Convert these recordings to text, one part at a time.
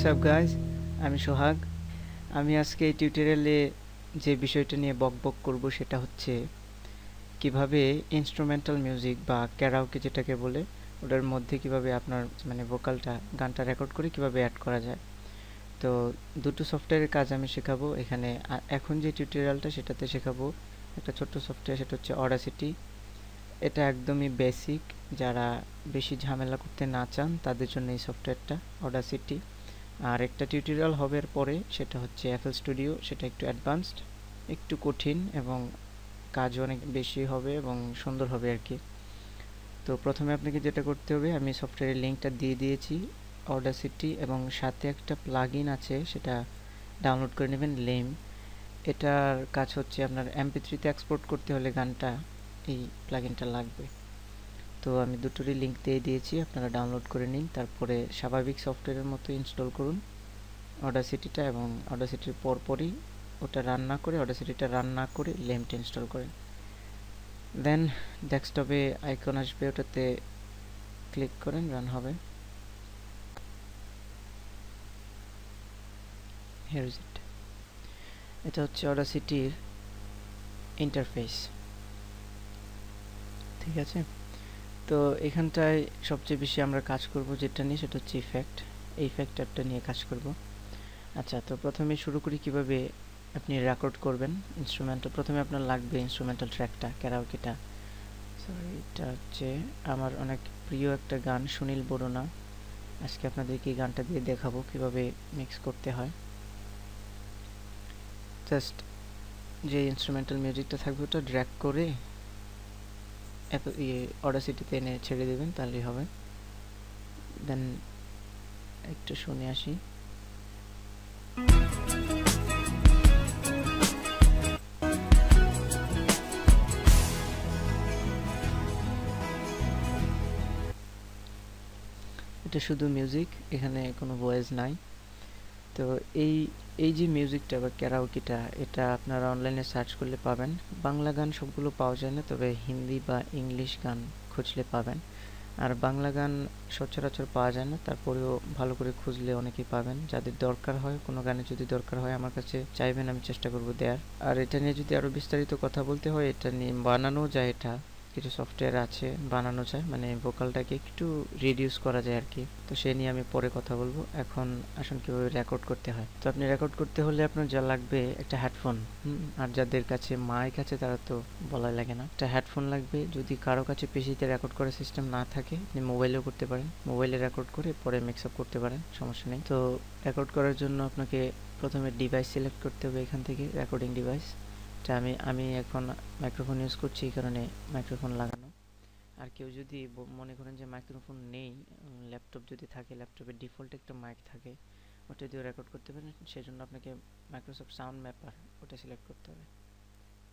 WhatsApp guys, আমি সোহাগ। আমি আজকে এই টিউটোরিয়ালে যে বিষয়টা নিয়ে বকবক করব সেটা হচ্ছে কিভাবে ইনস্ট্রুমেন্টাল মিউজিক বা ক্যারাওকে যেটাকে বলে ওটার মধ্যে কিভাবে আপনার ভোকালটা গানটা রেকর্ড করে কিভাবে অ্যাড করা যায়। তো দুটো সফটওয়্যারের কাজ আমি শেখাবো এখানে। এখন যে টিউটোরিয়ালটা সেটাতে শেখাবো একটা ছোট্ট সফটওয়্যার, সেটা হচ্ছে অডাসিটি। এটা একদমই বেসিক, যারা বেশি ঝামেলা করতে না চান তাদের জন্য এই সফটওয়্যারটা অডাসিটি। আর একটা টিউটোরিয়াল হবে পরে, সেটা হচ্ছে এফএল স্টুডিও, সেটা একটু অ্যাডভান্সড, একটু কঠিন এবং কাজ অনেক বেশি হবে এবং সুন্দর হবে আর কি। তো প্রথমে আপনাকে যেটা করতে হবে, আমি সফটওয়্যারের লিঙ্কটা দিয়ে দিয়েছি অডাসিটি, এবং সাথে একটা প্লাগইন আছে সেটা ডাউনলোড করে নেবেন, লেম। এটার কাজ হচ্ছে আপনার MP3-তে এক্সপোর্ট করতে হলে গানটা এই প্লাগইনটা লাগবে। তো আমি দুটোরই লিঙ্ক দিয়ে দিয়েছি, আপনারা ডাউনলোড করে নিন, তারপরে স্বাভাবিক সফটওয়্যারের মতো ইনস্টল করুন অডাসিটিটা, এবং অডাসিটির পরপরই ওটা অডাসিটিটা রান না করে লেমটা ইনস্টল করেন। দেন ডেস্কটপে আইকন আসবে, ওটাতে ক্লিক করেন, রান হবে। Here is it. এটা হচ্ছে অডাসিটির ইন্টারফেস, ঠিক আছে। তো এখানটায় সবচেয়ে বেশি আমরা কাজ করব যেটা নিয়ে, সেটা হচ্ছে ইফেক্ট। এই ফ্যাক্টরটা নিয়ে কাজ করব। আচ্ছা, তো প্রথমে শুরু করি কিভাবে আপনি রেকর্ড করবেন ইনস্ট্রুমেন্টাল। প্রথমে আপনার লাগবে ইনস্ট্রুমেন্টাল ট্র্যাকটা, ক্যারাওকেটা। সরি, এটা হচ্ছে আমার অনেক প্রিয় একটা গান, সুনীল বরুণা। আজকে আপনাদেরকে এই গানটা দিয়ে দেখাবো কিভাবে মিক্স করতে হয়। জাস্ট যে ইনস্ট্রুমেন্টাল মিউজিকটা থাকবে ওটা ড্র্যাগ করে অডাসিটিতে এনে ছেড়ে দেবেন, তাহলেই হবে। দেন একটু শুনে আসি। এটা শুধু মিউজিক, এখানে কোনো ভয়েস নাই। তো এই এই যে মিউজিকটা বা ক্যারাওকেটা, এটা আপনারা অনলাইনে সার্চ করলে পাবেন। বাংলা গান সবগুলো পাওয়া যায় না, তবে হিন্দি বা ইংলিশ গান খুঁজলে পাবেন। আর বাংলা গান সচরাচর পাওয়া যায় না, তারপরেও ভালো করে খুঁজলে অনেকেই পাবেন। যাদের দরকার হয়, কোনো গানে যদি দরকার হয় আমার কাছে চাইবেন, আমি চেষ্টা করব দেওয়ার। আর এটা নিয়ে যদি আরও বিস্তারিত কথা বলতে হয়, এটা নিয়ে বানানো যায়, এটা কিছু সফটওয়্যার আছে বানানো যায়, ভোকালটাকে একটু রিডিউস করা যায় আর কি। তো সে নিয়ে আমি পরে কথা বলবো। এখন আসুন কীভাবে রেকর্ড করতে হয়। তো আপনি রেকর্ড করতে হলে আপনার যা লাগবে একটা হেডফোন। আর যাদের কাছে মাইক আছে তারা তো বলাই লাগে না, একটা হেডফোন লাগবে। যদি কারো কাছে পিসিতে রেকর্ড করার সিস্টেম না থাকে, আপনি মোবাইলেও করতে পারেন, মোবাইলে রেকর্ড করে পরে মিক্স আপ করতে পারেন, সমস্যা নেই। তো রেকর্ড করার জন্য আপনাকে প্রথমে ডিভাইস সিলেক্ট করতে হবে এখান থেকে, রেকর্ডিং ডিভাইস। আমি এখন মাইক্রোফোন ইউজ করছি, এই কারণে মাইক্রোফোন লাগানো। আর কেউ যদি মনে করেন যে মাইক্রোফোন নেই, ল্যাপটপ যদি থাকে, ল্যাপটপের ডিফল্ট একটা মাইক থাকে, ওটা দিয়েও রেকর্ড করতে পারেন। সেজন্য আপনাকে মাইক্রোসফট সাউন্ড ম্যাপার ওটা সিলেক্ট করতে হবে,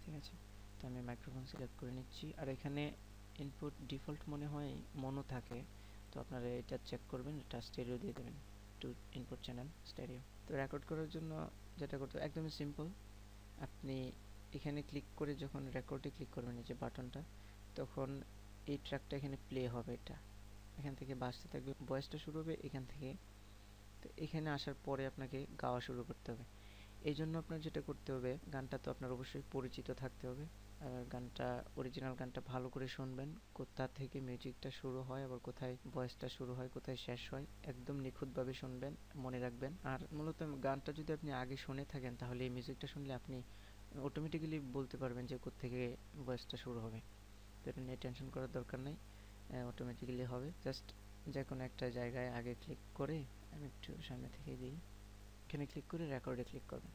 ঠিক আছে। তো আমি মাইক্রোফোন সিলেক্ট করে নিচ্ছি। আর এখানে ইনপুট ডিফল্ট মনে হয় মনো থাকে, তো আপনারা এটা চেক করবেন, এটা স্টেরিও দিয়ে দেবেন, টু ইনপুট চ্যানেল স্টেরিও। তো রেকর্ড করার জন্য যেটা করতে একদমই সিম্পল, আপনি এখানে ক্লিক করে যখন রেকর্ডে ক্লিক করবেন, এই যে বাটনটা, তখন এই ট্র্যাকটা এখানে প্লে হবে। এটা এখান থেকে বাজতে থাকবে, ভয়েসটা শুরু হবে এখান থেকে। তো এখানে আসার পরে আপনাকে গাওয়া শুরু করতে হবে। এই জন্য আপনার যেটা করতে হবে, গানটা তো আপনার অবশ্যই পরিচিত থাকতে হবে। আর গানটা, অরিজিনাল গানটা ভালো করে শুনবেন, কোথা থেকে মিউজিকটা শুরু হয়, আবার কোথায় ভয়েসটা শুরু হয়, কোথায় শেষ হয়, একদম নিখুঁতভাবে শুনবেন, মনে রাখবেন। আর মূলত গানটা যদি আপনি আগে শুনে থাকেন, তাহলে এই মিউজিকটা শুনলে আপনি অটোমেটিক্যালি বলতে পারবেন যে কোত্থেকে ভয়েসটা শুরু হবে। তো এটা নিয়ে টেনশন করার দরকার নেই, অটোমেটিক্যালি হবে। জাস্ট যে কোনো একটা জায়গায় আগে ক্লিক করে, আমি একটু সামনে থেকে দিই, এখানে ক্লিক করে রেকর্ডে ক্লিক করবেন।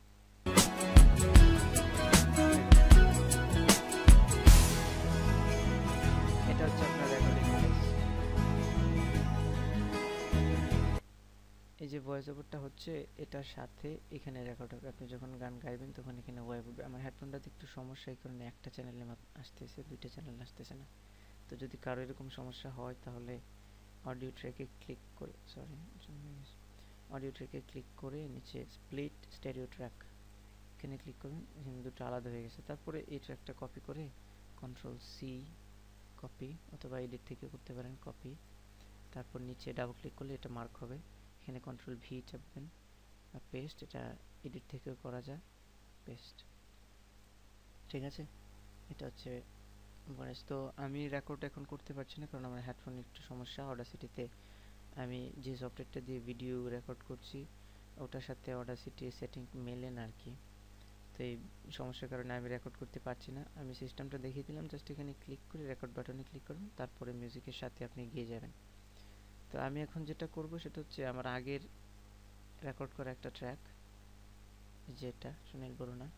এটা হচ্ছে আপনার রেকর্ডিং ডিভাইস। এই যে ভয়েস ওভারটা হচ্ছে, এটার সাথে এখানে রেকর্ড হবে। আপনি যখন গান গাইবেন তখন এখানে ভয়েস হবে। আমার হেডফোনটাতে একটু সমস্যা, এই কারণে একটা চ্যানেলে আসতেছে, দুইটা চ্যানেল আসতেছে না। তো যদি কারো এরকম সমস্যা হয়, তাহলে অডিও ট্র্যাকে ক্লিক করে, অডিও ট্র্যাকে ক্লিক করে নিচে স্প্লিট স্টেরিও ট্র্যাক, এখানে ক্লিক করবেন, এখানে দুটো আলাদা হয়ে গেছে। তারপরে এই ট্র্যাকটা কপি করে Ctrl+C কপি, অথবা এডিট থেকে করতে পারেন কপি। তারপর নিচে ডাবল ক্লিক করলে এটা মার্ক হবে, এখানে কন্ট্রোল ভি চাপবেন, আর পেস্ট, এটা এডিট থেকেও করা যায়, পেস্ট। ঠিক আছে, এটা হচ্ছে ভয়েস। তো আমি রেকর্ড এখন করতে পারছি না কারণ আমার হেডফোনের একটু সমস্যা। অডাসিটিতে আমি যে সফটওয়্যারটা দিয়ে ভিডিও রেকর্ড করছি ওটার সাথে অডাসিটি সেটিং মেলে না আর কি। তো এই সমস্যার কারণে আমি রেকর্ড করতে পারছি না। আমি সিস্টেমটা দেখিয়ে দিলাম, জাস্ট এখানে ক্লিক করে রেকর্ড বাটনে ক্লিক করবেন, তারপরে মিউজিকের সাথে আপনি গিয়ে যাবেন। তো আমি এখন যেটা করব সেটা হচ্ছে আমার আগের রেকর্ড করা একটা ট্র্যাক, যেটা সুনীল বরুণা।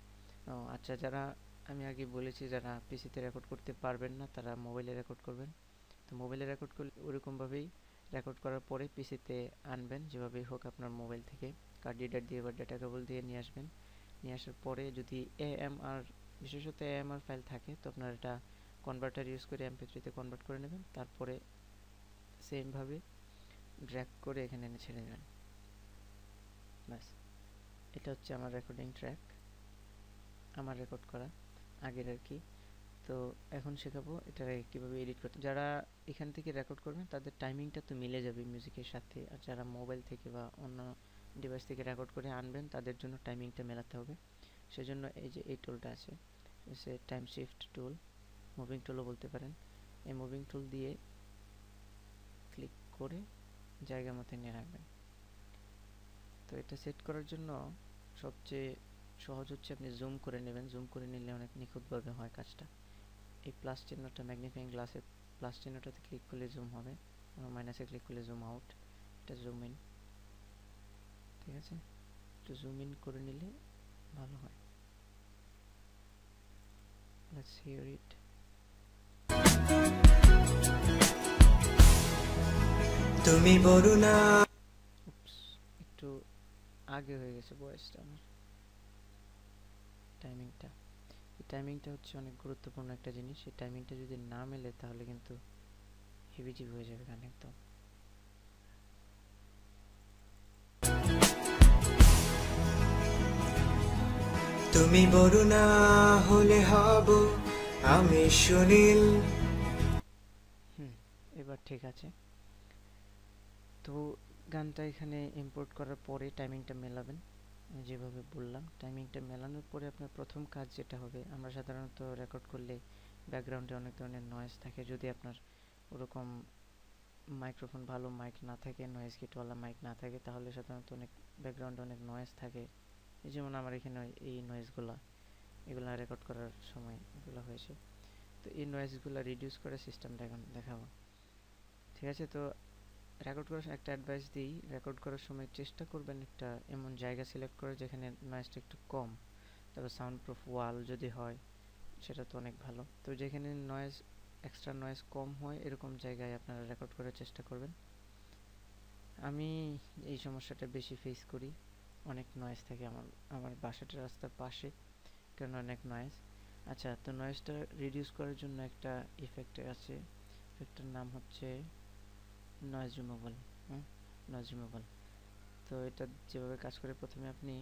ও আচ্ছা, যারা আমি আগে বলেছি যারা পিসিতে রেকর্ড করতে পারবেন না তারা মোবাইলে রেকর্ড করবেন। তো মোবাইলে রেকর্ড করলে ওরকমভাবেই রেকর্ড করার পরে পিসিতে আনবেন, যেভাবেই হোক আপনার মোবাইল থেকে কার্ড রিডার দিয়ে বা ডেটা কেবল দিয়ে নিয়ে আসবেন। নিয়ে আসার পরে যদি এএমআর, বিশেষত এএমআর ফাইল থাকে তো আপনার এটা কনভার্টার ইউজ করে এমপি3-তে কনভার্ট করে নেবেন, তারপরে সেমভাবে ড্র্যাগ করে এখানে এনে ছেড়ে দেবেন। ব্যাস, এটা হচ্ছে আমার রেকর্ডিং ট্র্যাক, আমার রেকর্ড করা আগের আর কি। তো এখন শেখাবো এটা কীভাবে এডিট করতে। যারা এখান থেকে রেকর্ড করবেন তাদের টাইমিংটা তো মিলে যাবে মিউজিকের সাথে, আর যারা মোবাইল থেকে বা অন্য ডিভাইস থেকে রেকর্ড করে আনবেন তাদের জন্য টাইমিংটা মেলাতে হবে। সেজন্য এই যে এই টুলটা আছে, সে টাইম শিফট টুল, মুভিং টুলও বলতে পারেন। এই মুভিং টুল দিয়ে ক্লিক করে জায়গা মতো নিয়ে রাখবেন। তো এটা সেট করার জন্য সবচেয়ে সহজ হচ্ছে আপনি জুম করে নেবেন, জুম করে নিলে অনেক নিখুঁতভাবে হয় কাজটা। এই প্লাস চিহ্নটা, ম্যাগনিফাইং গ্লাসের প্লাস চিহ্নটাতে ক্লিক করলে জুম হবে, মাইনাসে ক্লিক করলে জুম আউট, এটা জুম ইন। ঠিক আছে, একটু জুম ইন করে নিলে ভালো হয়। Let's hear it. তুমি বরুণা। Oops, একটু আগে হয়ে গেছে ভয়েসটা আমার, টাইমিংটা। এই টাইমিংটা হচ্ছে অনেক গুরুত্বপূর্ণ একটা জিনিস। এই টাইমিংটা যদি না মেলে তাহলে কিন্তু হেভিজিভ হয়ে যাবে গান একদম। তুমি বরুণা হলে হব আমি সুনীল। এবার ঠিক আছে। তো গানটা এখানে ইম্পোর্ট করার পরে টাইমিংটা মেলাবেন, যেভাবে বললাম। টাইমিংটা মেলানোর পরে আপনার প্রথম কাজ যেটা হবে, আমরা সাধারণত রেকর্ড করলে ব্যাকগ্রাউন্ডে অনেক ধরনের নয়েজ থাকে। যদি আপনার ওরকম মাইক্রোফোন, ভালো মাইক না থাকে, নয়েজ কিটওয়ালা মাইক না থাকে, তাহলে সাধারণত অনেক ব্যাকগ্রাউন্ডে অনেক নয়েজ থাকে। এই যেমন আমার এখানে এই নয়েজগুলো, এগুলো রেকর্ড করার সময় এগুলো হয়েছে। তো এই নয়েজগুলো রিডিউস করে সিস্টেমটা এখন দেখাবো। ঠিক আছে, তো রেকর্ড করার একটা অ্যাডভাইস দিই, রেকর্ড করার সময় চেষ্টা করবেন একটা এমন জায়গা সিলেক্ট করে যেখানে নয়েজটা একটু কম। তবে সাউন্ড প্রুফ ওয়াল যদি হয় সেটা তো অনেক ভালো। তো যেখানে নয়েজ, এক্সট্রা নয়েজ কম হয় এরকম জায়গায় আপনারা রেকর্ড করার চেষ্টা করবেন। আমি এই সমস্যাটা বেশি ফেস করি, অনেক নয়েজ থাকে আমার আমার বাসাটা রাস্তার পাশে, কারণ অনেক নয়েজ। আচ্ছা, তো নয়েজটা রিডিউস করার জন্য একটা ইফেক্ট আছে, ইফেক্টের নাম হচ্ছে নয়েজ রিমুভাল। Noise removal. তো এটা যেভাবে কাজ করে, প্রথমে আপনি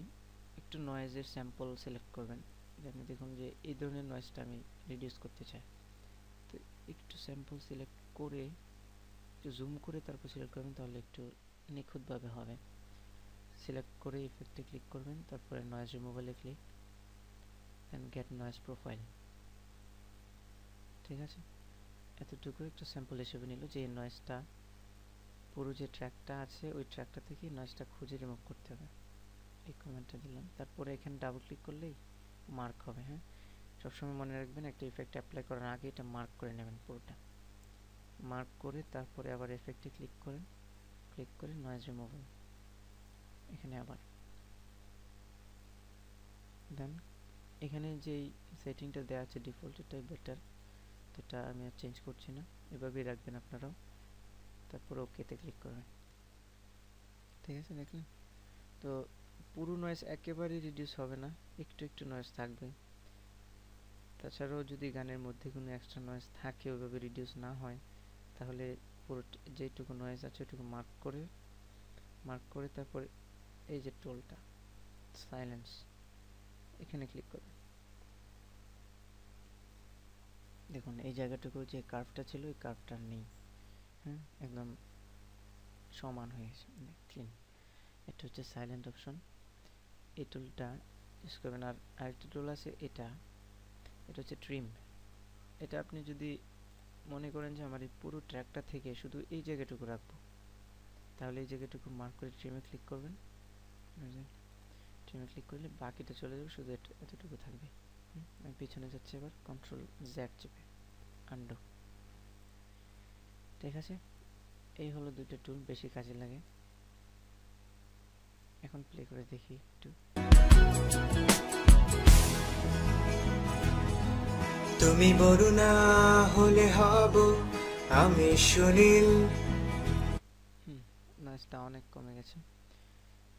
একটু নয়েজের স্যাম্পল সিলেক্ট করবেন। এখানে দেখুন যে এই ধরনের নয়েজটা আমি রিডিউস করতে চাই। তো একটু স্যাম্পল সিলেক্ট করে একটু জুম করে তারপর সিলেক্ট করবেন, তাহলে একটু নিখুঁতভাবে হবে। সিলেক্ট করে ইফেক্টে ক্লিক করবেন, তারপরে নয়েজ রিমুভালে ক্লিক, দেন গেট নয়েজ প্রোফাইল। ঠিক আছে, এতটুকু একটা স্যাম্পল হিসেবে নিল যে এই নয়েজটা, পুরো যে ট্র্যাকটা আছে ওই ট্র্যাকটা থেকে নয়েজটা খুঁজে রিমুভ করতে হবে। এই কমেন্টটা দিলাম, তারপরে এখানে ডাবল ক্লিক করলেই মার্ক হবে। হ্যাঁ, সবসময় মনে রাখবেন একটা ইফেক্ট অ্যাপ্লাই করার আগে এটা মার্ক করে নেবেন পুরোটা। মার্ক করে তারপরে আবার এফেক্টে ক্লিক করেন, ক্লিক করে নয়েজ রিমুভাল, এখানে আবার দেন এখানে যেই সেটিংটা দেওয়া আছে ডিফল্ট, এটাই বেটার। তো এটা আমি আর চেঞ্জ করছি না, এভাবেই রাখবেন আপনারাও। তারপর ওকেতে ক্লিক করবেন। ঠিক আছে, দেখলেন তো পুরো নয়েজ একেবারেই রিডিউস হবে না, একটু একটু নয়েজ থাকবে। তাছাড়াও যদি গানের মধ্যে কোনো এক্সট্রা নয়েজ থাকে ওইভাবে রিডিউস না হয়, তাহলে পুরো যেটুকু নয়েজ আছে ওইটুকু মার্ক করে তারপর এই যে টুলটা সাইলেন্স, এখানে ক্লিক করবেন। দেখুন এই জায়গাটুকু যে কার্ভটা ছিল ওই কার্ভটা নেই। হ্যাঁ, একদম সমান হয়ে গেছে, মানে ক্লিন। এটা হচ্ছে সাইলেন্ট অপশন, এই টুলটা ইউজ করবেন। আর আরেকটা টুল আছে, এটা হচ্ছে ট্রিম। এটা আপনি যদি মনে করেন যে আমার এই পুরো ট্র্যাকটা থেকে শুধু এই জায়গাটুকু রাখবো, তাহলে এই জায়গাটুকু মার্ক করে ট্রিমে ক্লিক করবেন। ট্রিমে ক্লিক করলে বাকিটা চলে যাবে, শুধু এতটুকু থাকবে। আমি পিছনে যাচ্ছি, এবার কন্ট্রোল জেড চেপে আনডু। ঠিক আছে, এই হলো দুইটা টুল, বেশি কাজে লাগে। এখন প্লে করে দেখি একটু। তুমি বরুণা হলে হব আমি সুনীল। নয়েজটা অনেক কমে গেছে।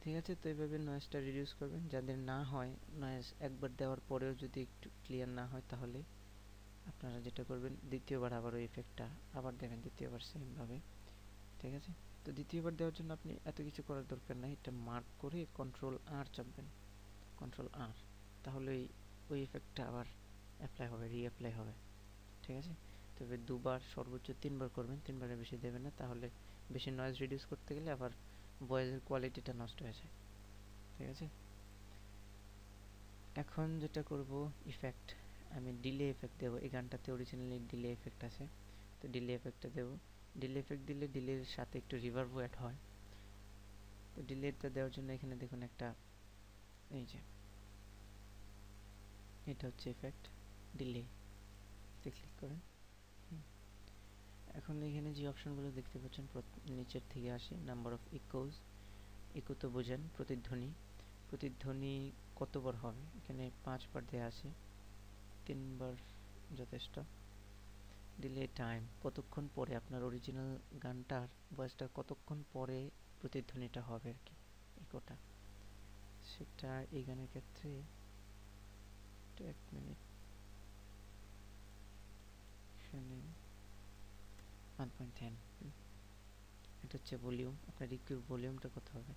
ঠিক আছে, তো এইভাবে নয়েজটা রিডিউস করবেন। যাদের না হয়, নয়েজ একবার দেওয়ার পরেও যদি একটু ক্লিয়ার না হয়, তাহলে আপনারা যেটা করবেন, দ্বিতীয়বার আবার ওই ইফেক্টটা আবার দেবেন, দ্বিতীয়বার সেমভাবে। ঠিক আছে, তো দ্বিতীয়বার দেওয়ার জন্য আপনি এত কিছু করার দরকার নাই, এটা মার্ক করে কন্ট্রোল আর চাপবেন, কন্ট্রোল আর, তাহলে ওই ইফেক্টটা আবার অ্যাপ্লাই হবে, রিঅ্যাপ্লাই হবে। ঠিক আছে, তবে দুবার সর্বোচ্চ 3বার করবেন, 3বারের বেশি দেবেন না, তাহলে বেশি নয়েজ রিডিউস করতে গেলে আবার ভয়েসের কোয়ালিটিটা নষ্ট হয়ে যায়। ঠিক আছে, এখন যেটা করব, ইফেক্ট, আমি ডিলে ইফেক্ট দেবো। এই গানটাতে অরিজিনালি ডিলে ইফেক্ট আছে, তো ডিলে ইফেক্টটা দেবো। ডিলে ইফেক্ট দিলে ডিলের সাথে একটু রিভার্বও অ্যাড হয়। তো ডিলেটা দেওয়ার জন্য এখানে দেখুন একটা, এই যে এটা হচ্ছে ইফেক্ট ডিলে, ক্লিক করেন। এখন এখানে যে অপশনগুলো দেখতে পাচ্ছেন, নিচের থেকে আসে নাম্বার অফ ইকোজ। ইকো তো বোঝেন, প্রতিধ্বনি। প্রতিধ্বনি কতবার হবে, এখানে 5বার দেওয়া আছে, 3বার যথেষ্ট। ডিলে টাইম, কতক্ষণ পরে আপনার অরিজিনাল গানটার ভয়েসটা কতক্ষণ পরে প্রতিধ্বনিটা হবে আর কি, ইকোটা, সেটা এই গানের ক্ষেত্রে 1 মিনিট, এখানে 1.10। এটা হচ্ছে ভলিউম, আপনার ইকুর ভলিউমটা কত হবে,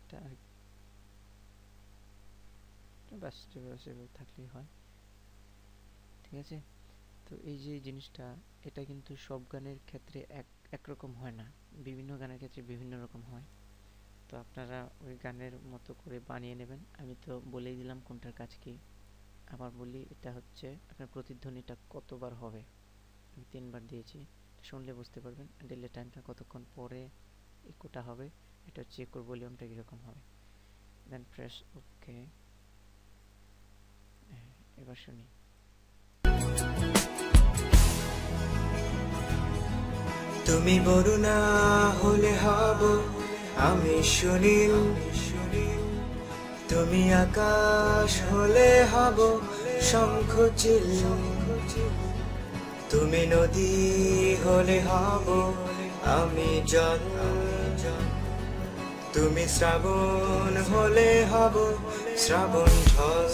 এটা আর ব্যাস, যেভাবে থাকলেই হয়। ঠিক আছে, তো এই যে জিনিসটা, এটা কিন্তু সব গানের ক্ষেত্রে একরকম হয় না, বিভিন্ন গানের ক্ষেত্রে বিভিন্ন রকম হয়। তো আপনারা ওই গানের মতো করে বানিয়ে নেবেন। আমি তো বলেই দিলাম কোনটার কাজ কি। আবার বলি, এটা হচ্ছে আপনার প্রতিধ্বনিটা কতবার হবে, আমি 3বার দিয়েছি, শুনলে বুঝতে পারবেন। ডিলে টাইমটা কতক্ষণ পরে ইকোটা হবে, এটা হচ্ছে ইকোর ভলিউমটা কীরকম হবে। Then press okay. এবার শুনি। তুমি বরুণা হলে হব আমি সুনীল। তুমি আকাশ হলে হব শঙ্খচিল। তুমি নদী হলে হব আমি জল। তুমি শ্রাবণ হলে হব শ্রাবণ ঢল।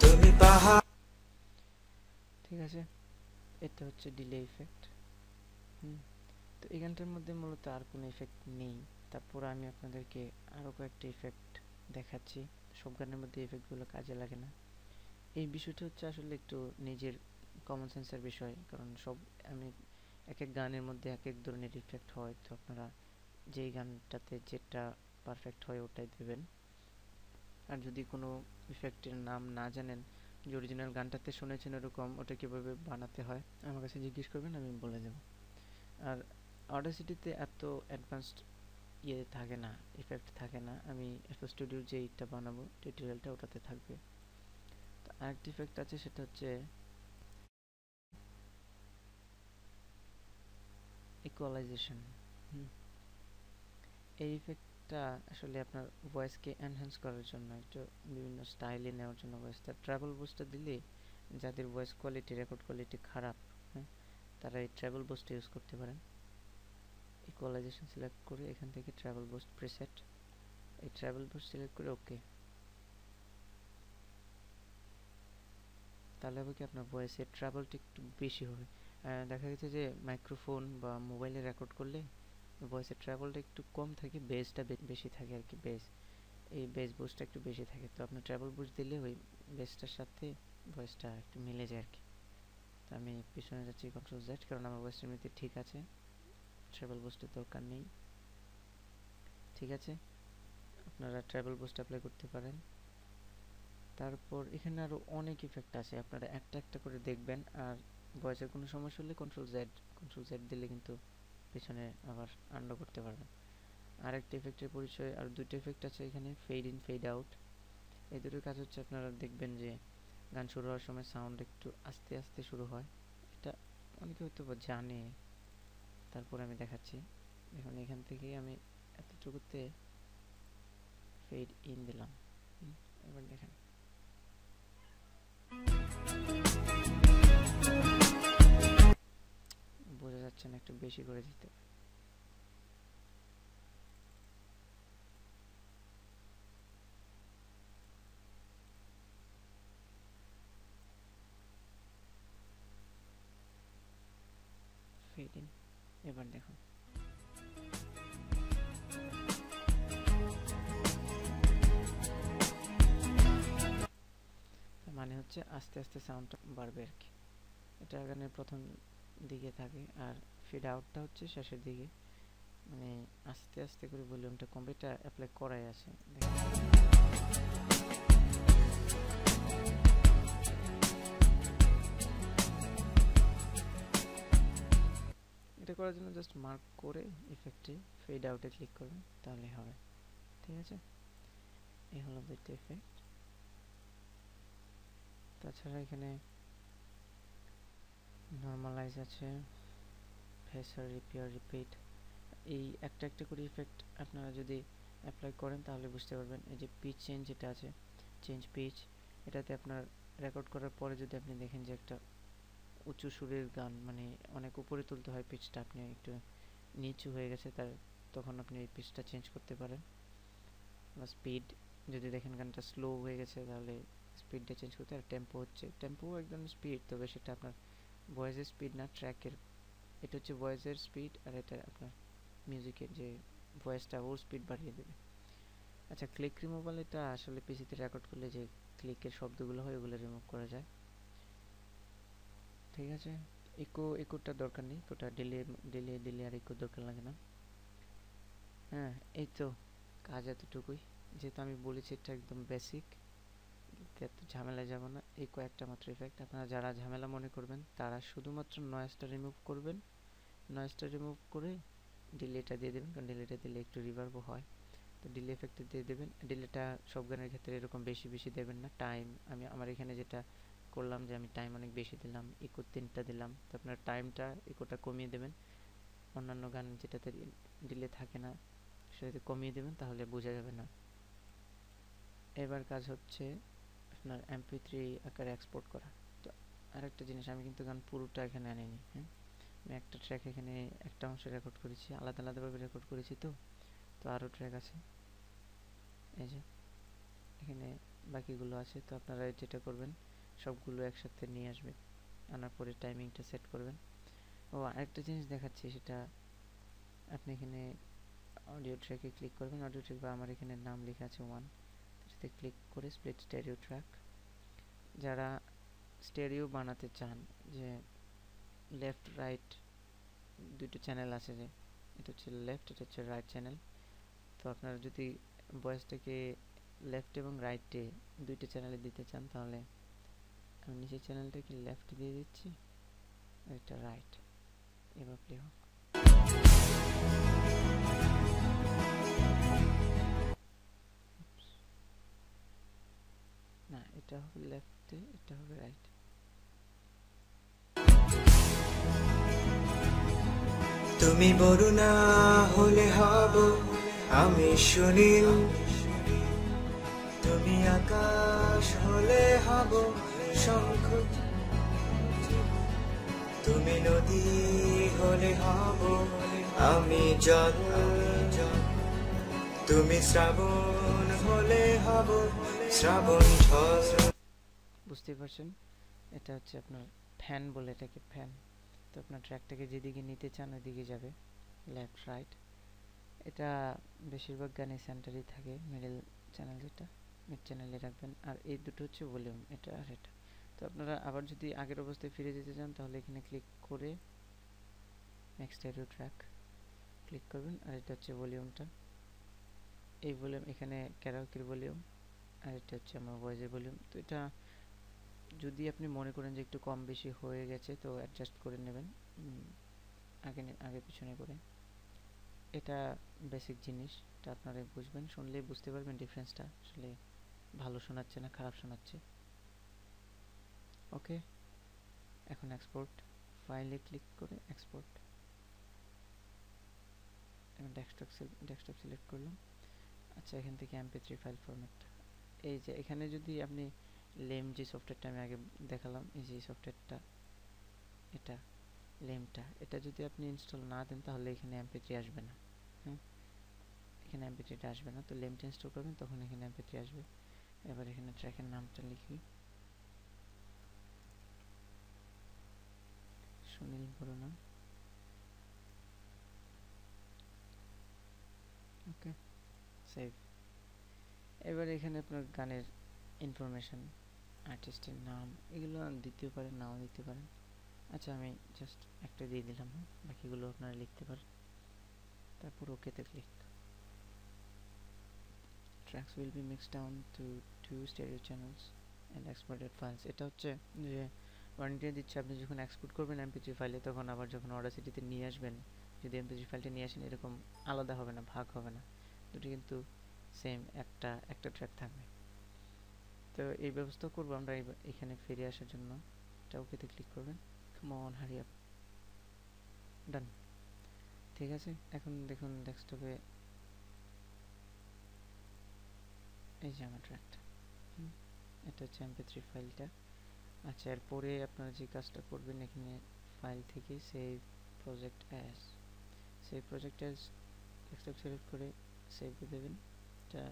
তুমি পাহাড়। ঠিক আছে, এটা হচ্ছে ডিলে ইফেক্ট। তো এই গানটার মধ্যে মূলত আর কোনো ইফেক্ট নেই, তারপর আমি আপনাদেরকে আরও কয়েকটা ইফেক্ট দেখাচ্ছি। সব গানের মধ্যে ইফেক্টগুলো কাজে লাগে না। এই বিষয়টা হচ্ছে আসলে একটু নিজের কমন সেন্সের বিষয়, কারণ আমি এক এক গানের মধ্যে এক এক ধরনের ইফেক্ট হয়, তো আপনারা যেই গানটাতে যেটা পারফেক্ট হয় ওটাই দেবেন। আর যদি কোনো ইফেক্টের নাম না জানেন, যে অরিজিনাল গানটাতে শুনেছেন এরকম, ওটা কীভাবে বানাতে হয় আমার কাছে জিজ্ঞেস করবেন, আমি বলে দেবো। আর অডাসিটিতে এত অ্যাডভান্সড থাকে না, ইফেক্ট থাকে না। আমি এফএল স্টুডিওর যে এইটা বানাবো টিউটোরিয়ালটা, ওটাতে থাকবে। তো আরেকটি ইফেক্ট আছে, সেটা হচ্ছে ইকুয়ালাইজেশন। এই ইফেক্টটা আসলে আপনার ভয়েসকে এনহ্যান্স করার জন্য, একটু বিভিন্ন স্টাইলে নেওয়ার জন্য। ভয়েসটা ট্রাভেল বুস্টটা দিলে, যাদের ভয়েস কোয়ালিটি, রেকর্ড কোয়ালিটি খারাপ, তারা এই ট্রাভেল বুস্ট ইউজ করতে পারেন। ইকুয়ালাইজেশন সিলেক্ট করে এখান থেকে ট্রাভেল বুস্ট প্রিসেট, এই ট্রাভেল বুস্ট সিলেক্ট করে ওকে। তাহলে হবে কি, আপনার ভয়েসের ট্রাভেলটা একটু বেশি হবে। দেখা গেছে যে মাইক্রোফোন বা মোবাইলে রেকর্ড করলে ভয়েসের ট্রাভেলটা একটু কম থাকে, বেসটা বেশি থাকে আর কি, এই বেস বুস্টটা একটু বেশি থাকে। তো আপনার ট্রাভেল বুস্ট দিলে ওই বেসটার সাথে ভয়েসটা একটু মিলে যায় আর কি। তো আমি পিছনে যাচ্ছি, কন্ট্রোল জেড, কারণ আমার ভয়েসটা এমনিতে ঠিক আছে, ট্রাভেল বুস্টের দরকার নেই। ঠিক আছে, আপনারা ট্রাভেল বুস্ট অ্যাপ্লাই করতে পারেন। তারপর এখানে আরও অনেক ইফেক্ট আছে, আপনারা একটা একটা করে দেখবেন। আর ভয়েসের কোনো সমস্যা হলে কন্ট্রোল জেড দিলে কিন্তু পেছনে আবার আনডু করতে পারবেন। আরেকটা ইফেক্টের পরিচয়, আর দুটো ইফেক্ট আছে এখানে, ফেড ইন ফেড আউট। এই দুটোর কাজ হচ্ছে আপনারা দেখবেন যে গান শুরু হওয়ার সময় সাউন্ড একটু আস্তে আস্তে শুরু হয়, এটা অনেকে হয়তো জানে। তারপর আমি দেখাচ্ছি, দেখুন এখান থেকে আমি এতটুকুতে ফেড ইন দিলাম। এবার দেখেন বোঝা যাচ্ছে না, একটু বেশি করে দিতে। ফেড ইন, এবার দেখুন মানে হচ্ছে আস্তে আস্তে সাউন্ডটা বাড়বে আর কি। এটা গানের প্রথম দিকে থাকে, আর ফিড আউটটা হচ্ছে শেষের দিকে, মানে আস্তে আস্তে করে ভলিউমটা কমবে। এটা অ্যাপ্লাই করাই আছে, এটা করার জন্য জাস্ট মার্ক করে ইফেক্টে ফেড আউটে ক্লিক করবেন, তাহলে হবে। ঠিক আছে, এই হলো দুইটা ইফেক্ট। তাছাড়া এখানে নর্মালাইজ আছে, ফেসার, রিপেয়ার, রিপিট। এই একটা একটা করে ইফেক্ট আপনারা যদি অ্যাপ্লাই করেন তাহলে বুঝতে পারবেন। এই যে পিচ চেঞ্জ যেটা আছে, চেঞ্জ পিচ, এটাতে আপনার রেকর্ড করার পরে যদি আপনি দেখেন যে একটা উঁচু সুরের গান, মানে অনেক উপরে তুলতে হয় পিচটা, আপনি একটু নিচু হয়ে গেছে তার, তখন আপনি এই পিচটা চেঞ্জ করতে পারেন। বা স্পিড, যদি দেখেন গানটা স্লো হয়ে গেছে তাহলে স্পিডটা চেঞ্জ করতে। আর টেম্পো হচ্ছে, টেম্পো একদম স্পিড, তবে সেটা আপনার ভয়েসের স্পিড না, ট্র্যাকের। এটা হচ্ছে ভয়েসের স্পিড, আর এটা আপনার মিউজিকের যে ভয়েসটা, ওর স্পিড বাড়িয়ে দেবে। আচ্ছা, ক্লিক রিমুভাল, এটা আসলে পিসিতে রেকর্ড করলে যে ক্লিকের শব্দগুলো হয় ওগুলো রিমুভ করা যায়। ঠিক আছে, ইকোটার দরকার নেই, ইকোটা দিলে আর ইকোর দরকার লাগে না। হ্যাঁ, এই তো কাজ এতটুকুই। যেহেতু আমি বলেছি এটা একদম বেসিক, এত ঝামেলায় যাব না। এই কয়েকটা মাত্র ইফেক্ট, আপনারা যারা ঝামেলা মনে করবেন তারা শুধুমাত্র নয়েজটা রিমুভ করবেন। নয়েজটা রিমুভ করে ডিলেটা দিয়ে দেবেন, কারণ ডিলেটা দিলে একটু রিভার্বও হয়। তো ডিলে এফেক্টে দিয়ে দেবেন। ডিলেটা সব গানের ক্ষেত্রে এরকম বেশি বেশি দেবেন না। টাইম, আমি আমার এখানে যেটা করলাম যে আমি টাইম অনেক বেশি দিলাম, ইকো 3টা দিলাম। তো আপনার টাইমটা, ইকোটা কমিয়ে দেবেন। অন্যান্য গান যেটাতে ডিলে থাকে না সেটাতে কমিয়ে দেবেন, তাহলে বোঝা যাবে না। এবার কাজ হচ্ছে আপনার MP3 আকারে এক্সপোর্ট করা। তো আরেকটা জিনিস, আমি কিন্তু গান পুরোটা এখানে আনিনি। হ্যাঁ, আমি একটা ট্র্যাক এখানে একটা অংশ রেকর্ড করেছি, আলাদা আলাদাভাবে রেকর্ড করেছি। তো তো আরও ট্র্যাক আছে, এই যে এখানে বাকিগুলো আছে। তো আপনারা যেটা করবেন সবগুলো একসাথে নিয়ে আসবেন, আনার পরে টাইমিংটা সেট করবেন। ও আরেকটা জিনিস দেখাচ্ছি, সেটা আপনি এখানে অডিও ট্র্যাকে ক্লিক করবেন। অডিও ট্র্যাক বা আমার এখানে নাম লেখা আছে 1, সেটাতে ক্লিক করে স্প্লিট স্টেরিও ট্র্যাক। যারা স্টেরিও বানাতে চান, যে লেফট রাইট দুটো চ্যানেল আছে, যে এটা হচ্ছে লেফট, এটা হচ্ছে রাইট চ্যানেল। তো আপনারা যদি ভয়েসটাকে লেফট এবং রাইটে দুইটা চ্যানেলে দিতে চান, তাহলে আমি নিচের চ্যানেলটাকে লেফট দিয়ে দিচ্ছি, আর এটা রাইট। এবার প্লে হোক। না, এটা হবে লেফটে, এটা হবে রাইট। তুমি বরুণা হলে হব আমি সুনীল, তুমি আকাশ হলে হব শঙ্খ, তুমি নদী হলে হব আমি জল, তুমি শ্রাবণ হলে হব শ্রাবণ ঢল। বুঝতে পারছেন, এটা হচ্ছে আপনার ফ্যান বলে, এটাকে ফ্যান। তো আপনার ট্র্যাকটাকে যেদিকে নিতে চান ওইদিকে যাবে, লেফট রাইট। এটা বেশিরভাগ গানে সেন্টারই থাকে, মিডল চ্যানেল যেটা মিড চ্যানেলে রাখবেন। আর এই দুটো হচ্ছে ভলিউম, এটা আর এটা। তো আপনারা আবার যদি আগের অবস্থায় ফিরে যেতে চান, তাহলে এখানে ক্লিক করে নেক্সট স্টেরিও ট্র্যাক ক্লিক করবেন, আর এটা হচ্ছে ভলিউমটা। এই ভলিউম এখানে ক্যারাওকের ভলিউম, আর এটা হচ্ছে আমার ভয়েসের ভলিউম। তো এটা যদি আপনি মনে করেন যে একটু কম বেশি হয়ে গেছে তো অ্যাডজাস্ট করে নেবেন আগে পিছনে করে। এটা বেসিক জিনিস, এটা আপনারা বুঝবেন, শুনলেই বুঝতে পারবেন ডিফারেন্সটা আসলে ভালো শোনাচ্ছে না খারাপ শোনাচ্ছে। ওকে, এখন এক্সপোর্ট, ফাইলে ক্লিক করে এক্সপোর্ট। এখন ডেস্কটপ সিলেক্ট করলাম। আচ্ছা, এখান থেকে MP3 ফাইল ফরম্যাট, এই যে এখানে যদি আপনি লেম যে সফটওয়্যারটা আমি আগে দেখালাম, এই যে সফটওয়্যারটা, এটা লেমটা, এটা যদি আপনি ইনস্টল না দেন তাহলে এখানে MP3 আসবে না। হ্যাঁ, এখানে MP3টা আসবে না। তো লেমটা ইনস্টল করবেন তখন এখানে MP3 আসবে। এবার এখানে ট্র্যাকের নামটা লিখি সুনীল বরুণা। ওকে, সেভ। এবার এখানে আপনার গানের ইনফরমেশন, আর্টিস্টের নাম, এগুলো দিতে পারেন নাও দিতে পারেন। আচ্ছা, আমি জাস্ট একটা দিয়ে দিলাম, বাকিগুলো আপনারা লিখতে পারেন। তারপর ওকেতে click. Tracks will be mixed down to 2 stereo channels and exported files. এটা হচ্ছে যে ওয়ারেন্টি দিচ্ছে, আপনি যখন এক্সপোর্ট করবেন MP3 ফাইলে তখন আবার যখন অডাসিটিতে নিয়ে আসবেন, যদি MP3 ফাইলটা নিয়ে আসেন এরকম আলাদা হবে না, ভাগ হবে না, দুটি কিন্তু সেম একটা ট্র্যাক থাকবে। তো এই ব্যবস্থা করবো আমরা এখানে ফিরে আসার জন্য। এটা ওকেতে ক্লিক করবেন। কাম অন, হারি আপ, ডান। ঠিক আছে, এখন দেখুন ডেস্কটপে এই যে আমার ট্র্যাকটা, এটা হচ্ছে MP3 ফাইলটা। আচ্ছা, এরপরে আপনারা যে কাজটা করবেন, এখানে ফাইল থেকে save project as, save project as desktop select করে সেভ দিয়ে দেবেন। এটা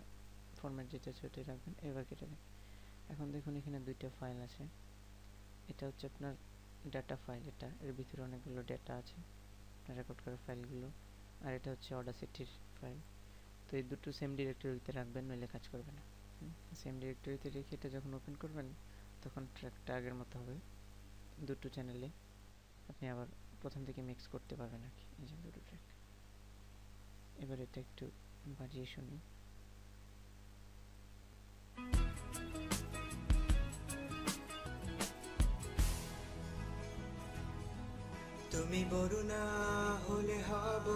ফরম্যাট যেটা আছে ওটাই রাখবেন। এবার কেটে দেবেন। এখন দেখুন এখানে দুইটা ফাইল আছে, এটা হচ্ছে আপনার ডাটা ফাইল, এটা এর ভিতরে অনেকগুলো ডেটা আছে রেকর্ড করা ফাইলগুলো, আর এটা হচ্ছে অডাসিটির ফাইল। তো এই দুটো সেম ডিরেক্টরিতে রাখবেন, নইলে কাজ করবে না। সেম ডিরেক্টরিতে রেখে এটা যখন ওপেন করবেন তখন ট্র্যাকটা আগের মতো হবে। দুটো চ্যানেলে আপনি আবার প্রথম থেকে মিক্স করতে পারবেন আর কি। এই যে দুটো ট্র্যাক। এবার এটা একটু বাজিয়ে শুনি। তুমি বরুণা হলে হব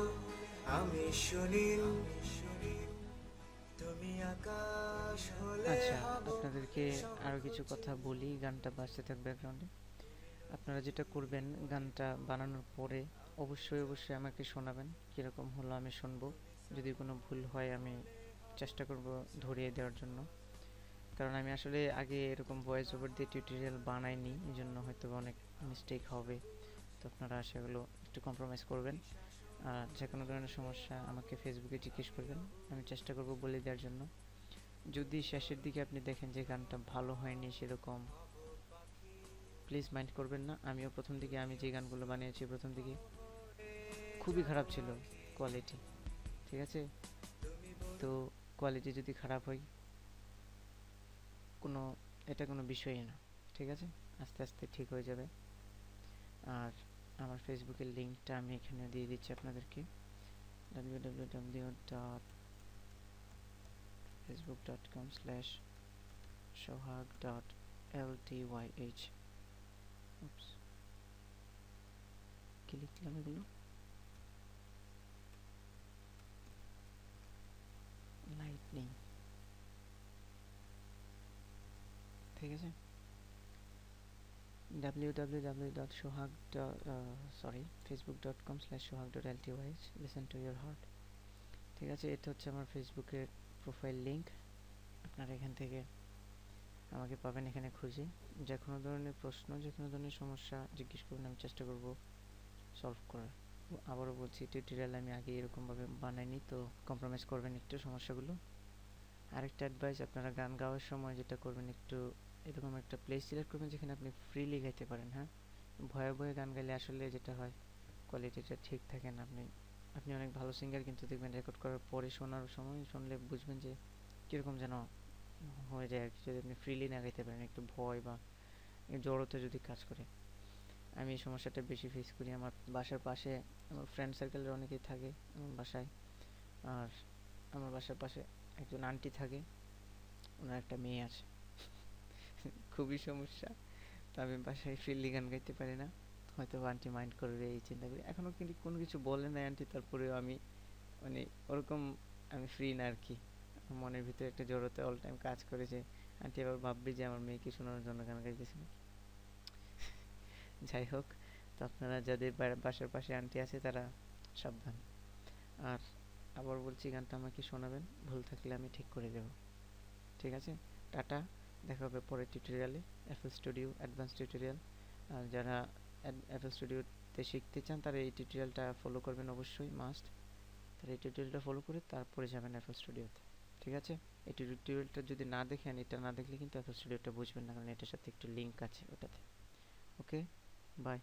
আমি সুনীল, তুমি আকাশ হলে আচ্ছা, হব। আপনাদেরকে আরও কিছু কথা বলি, গানটা বাজতে থাকবে ব্যাকগ্রাউন্ডে। আপনারা যেটা করবেন, গানটা বানানোর পরে অবশ্যই আমাকে শোনাবেন, কীরকম হলো আমি শুনবো। যদি কোনো ভুল হয় আমি চেষ্টা করব ধরিয়ে দেওয়ার জন্য, কারণ আমি আসলে আগে এরকম ভয়েস ওভার দিয়ে টিউটোরিয়াল বানাইনি, এই জন্য হয়তো অনেক মিস্টেক হবে। তো আপনারা সেগুলো একটু কম্প্রোমাইজ করবেন। আর যে কোনো ধরনের সমস্যা আমাকে ফেসবুকে জিজ্ঞেস করবেন, আমি চেষ্টা করব বলে দেওয়ার জন্য। যদি শেষের দিকে আপনি দেখেন যে গানটা ভালো হয়নি সেরকম, প্লিজ মাইন্ড করবেন না। আমিও প্রথম দিকে আমি যে গানগুলো বানিয়েছি প্রথম দিকে খুবই খারাপ ছিল কোয়ালিটি, ঠিক আছে? তো কোয়ালিটি যদি খারাপ হয় এটা কোনো বিষয়ই না, ঠিক আছে? আস্তে আস্তে ঠিক হয়ে যাবে। আর আমার ফেসবুকের লিঙ্কটা আমি এখানে দিয়ে দিচ্ছি আপনাদেরকে, www.facebook.com/sohag.ltyh। কি লিখলাম এগুলো? লাইটনিং, ঠিক আছে? facebook.com/sohag.lty, listen to your heart। ঠিক আছে, এটা হচ্ছে আমার ফেসবুকের প্রোফাইল লিঙ্ক। আপনারা এখান থেকে আমাকে পাবেন, এখানে খুঁজে যে কোনো ধরনের প্রশ্ন, যে কোনো ধরনের সমস্যা জিজ্ঞেস করবেন, আমি চেষ্টা করব সলভ করার। আবারও বলছি, টিউটোরিয়াল আমি আগে এরকমভাবে বানাইনি, তো কম্প্রোমাইজ করবেন একটু সমস্যাগুলো। আরেকটা অ্যাডভাইস, আপনারা গান গাওয়ার সময় যেটা করবেন, একটু এরকম একটা প্লেস সিলেক্ট করবেন যেখানে আপনি ফ্রিলি গাইতে পারেন। হ্যাঁ, ভয়ে গান গাইলে আসলে যেটা হয় কোয়ালিটিটা ঠিক থাকে না। আপনি অনেক ভালো সিঙ্গার, কিন্তু দেখবেন রেকর্ড করার পরে শোনার সময় শুনলে বুঝবেন যে কীরকম যেন হয়ে যায় আর কি, যদি আপনি ফ্রিলি না গাইতে পারেন, একটু ভয় বা জড়তা যদি কাজ করে। আমি এই সমস্যাটা বেশি ফেস করি। আমার বাসার পাশে আমার ফ্রেন্ড সার্কেলের অনেকেই থাকে আমার বাসায়, আর আমার বাসার পাশে একজন আন্টি থাকে, ওনার একটা মেয়ে আছে। খুবই সমস্যা। তো আমি বাসায় ফ্রিলি গান গাইতে পারি না, হয়তো আন্টি মাইন্ড করবে এই চিন্তা করি। এখনও কিন্তু কোনো কিছু বলে নাই আন্টি, তারপরেও আমি মানে ওরকম আমি ফ্রি না আর কি। মনের ভিতরে একটা জড়তা অল টাইম কাজ করে যে আন্টি আবার ভাববে যে আমার মেয়েকে শোনানোর জন্য গান গাইতেছি নাকি। যাই হোক, তো আপনারা যাদের বাসার পাশে আন্টি আছে তারা সাবধান। আর আবার বলছি, গানটা আমাকে শোনাবেন, ভুল থাকলে আমি ঠিক করে দেব। ঠিক আছে, টাটা, দেখা হবে পরের টিউটোরিয়ালে। FL studio advance tutorial. আর যারা এফএল স্টুডিওতে শিখতে চান তারা এই টিউটোরিয়ালটা ফলো করবেন অবশ্যই, মাস্ট। তারা এই টিউটোরিয়ালটা ফলো করে তারপরে যাবেন এফএল স্টুডিওতে। ঠিক আছে, এই টিউটোরিয়ালটা যদি না দেখেন, এটা না দেখলে কিন্তু এফএল স্টুডিওটা বুঝবেন না, কারণ এটার সাথে একটু লিঙ্ক আছে ওটাতে। ওকে, বাই।